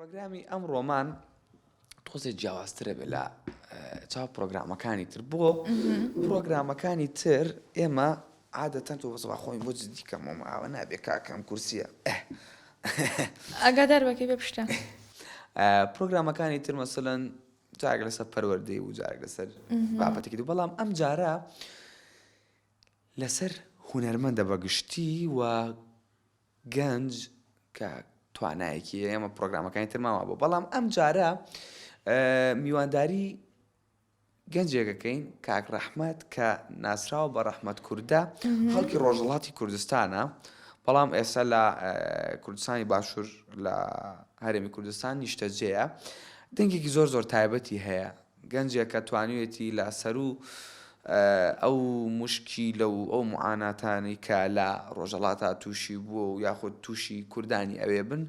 پرۆگرامی ئەم ڕۆمان تۆزێک جیاوازترە بێت لە چاو پرۆگرامەکانی تر بۆ پرۆگرامەکانی تر ئێمە عادەتەن تۆ بەسەڵا خۆین بۆ جدی کەمەوە ئاوە نابێ کاکەم کورسیە ئاگادار بەکەی بە پشتە پرۆگرامەکانی تر مەسەلەن جارێک لەسەر پەروەردەی و جارێک لەسەر بابەتێکی دوو بەڵام ئەم جارە لەسەر هونەرمەندە بەگشتی و گەنج کە توانایەکی ئێمە پرۆگرامەکانی ترماوە بۆ بەڵام ئەم جارە میوانداری گەنجێکەکەین کاک ڕەحمەت کە ناسراوە بە ڕەحمەت کوردە خەڵکی ڕۆژهەڵاتی کوردستانە بەڵام ئێستا لە کوردستانی باشوور لە هەرێمی کوردستان نیشتەجێیە دەنگێکی زۆر زۆر تایبەتی هەیە گەنجێک کە توانوێتی لە سەر و ئەو مشکی لەو ئەو معاناتانی کە لە ڕۆژهەڵاتە تووشی بووە و یاخود تووشی کوردانی ئەوێ بن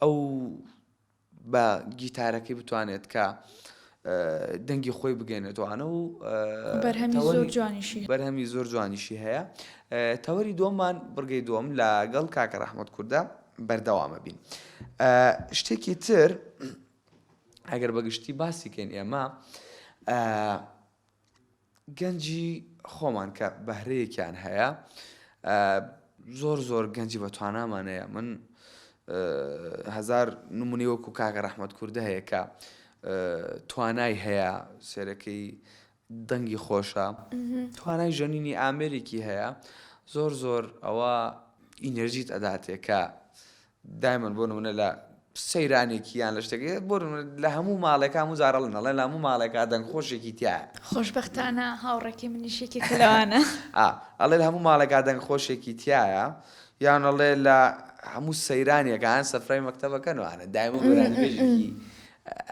ئەو بە گیتارەکەی بتوانێت کە دەنگی خۆی بگەێنێتوانە و بەرهەمی زۆر جوانیشی هەیە تەوەری دووەممان بڕگەی دووەم لەگەڵ کاکە ڕەحمەت کوردە بەردەوامە بین شتێکی تر ئەگەر بەگشتی باسی کەین ئێمە گەنجی خۆمان کە بەهرەیەکیان هەیە زۆر زۆر گەنجی بە توانامانەیە من هەزار نمونەی وەکو کاکە ڕەحمەت کوردە هەیە کە توانای هەیە سێرەکەی دەنگی خۆشە توانای ژەنینی ئامێرێکی هەیە زۆر زۆر ئەوە ئینەرژیت ئەداتێ کە دایمەن بۆ نمونە لە سەیرانێکی یان لە شتێکی بۆ لە هەموو ماڵێکا مزارەڵن ئەڵێ لە هەموو ماڵێکا دەنگ خۆشێکی تایە خۆشبەختانە هاوڕێکی منیشێکی کلەوانە ئەڵێ لە هەموو ماڵێکا دەنگ خۆشێکی تایە یان ئەڵێ لە هەموو سەیرانێکان سەفرەی مەکتەبەکەنوانە دایمە بەرانبێژێکی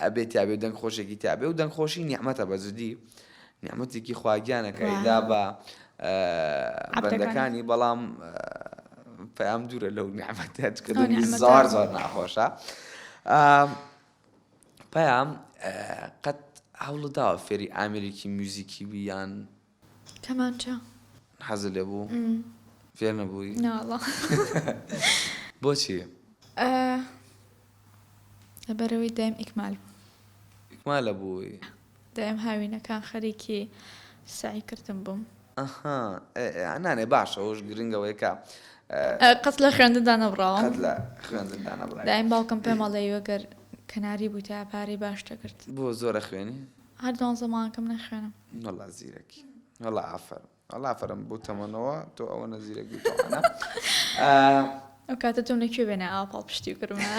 ئەبێت یابێ دەنگ خۆشێکی تابێ و دەنگ خۆشی نیعمەتە بەجددی نیعمەتێکی خواگیانەکە ئیدا بە بەندەکانی بەڵام پەیام دوورە لەو نیعمەتێت کە دەنگی زۆر زۆر ناخۆشە پەیام قەت هەوڵت داوە فێری ئامێرێکی میوزیکی بیان کەمانچە حەزت لێ بوو فێر نەبووی ناوەڵڵا بۆچی لەبەرەوەی دایم ئیکمال ئیکمالە بووی دایم هاوینەکان خەریکی سعی کردم بووم نانێ باشە ئەوش گرنگەوەی کە قەت لە خوێندندا نەبڕاوم قەت لە خوێندندا نەبڕای دایم باوکم پێم ئەڵێ وەگەر کەناری بووی تا پارەی باش دەکرد بۆ زۆرە خوێنی هەر 12 مانگەکەم نەخوێنم وەڵا زیرەکی وەڵا ئافەر وەڵا ئافەرم بووتەمەنەوە تۆ ئەوە نەزیرەکی تۆوانە ئەو کاتە تۆم لەکوێ بێنە ئاوا پاڵ پشتی و کردمە